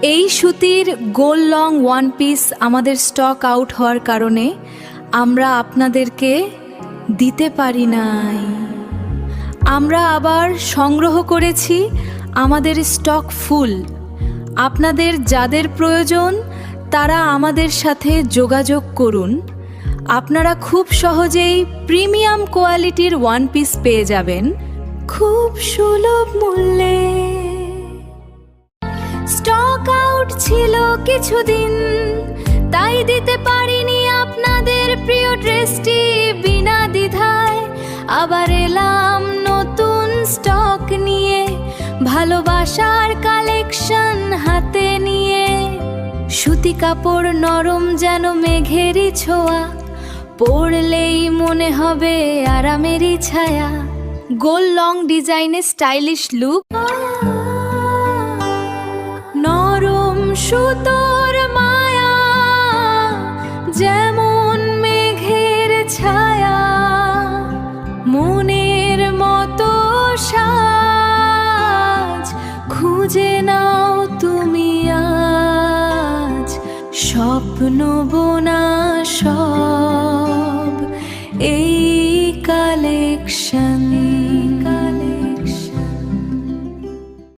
এই সুতির গোল long one piece আমাদের স্টক আউট হওয়ার কারণে আমরা আপনাদেরকে দিতে পারি নাই। আমরা আবার সংগ্রহ করেছি, আমাদের স্টক ফুল। আপনাদের যাদের প্রয়োজন তারা আমাদের সাথে যোগাযোগ করুন। আপনারা খুব সহজেই প্রিমিয়াম কোয়ালিটির ওয়ান পিস পেয়ে যাবেন খুব সুলভ মূল্যে। স্টক আউট ছিল কিছুদিন, তাই দিতে পারিনি আপনাদের প্রিয় ড্রেসটি বিনা দ্বিধায়। আবার এলাম নতুন স্টক নিয়ে, ভালোবাসার কালেকশন হাতে নিয়ে। সুতি কাপড় নরম যেন মেঘেরই ছোঁয়া, পরলেই মনে হবে আরামেরই ছায়া। গোল লং ডিজাইনে স্টাইলিশ লুক, নরম সুতোর মায়া যেমন মেঘের ছায়া। মনের মতো সাজ খুঁজে নাও তুমি আজ। স্বপ্ন বোনা সব এই কালেকশন।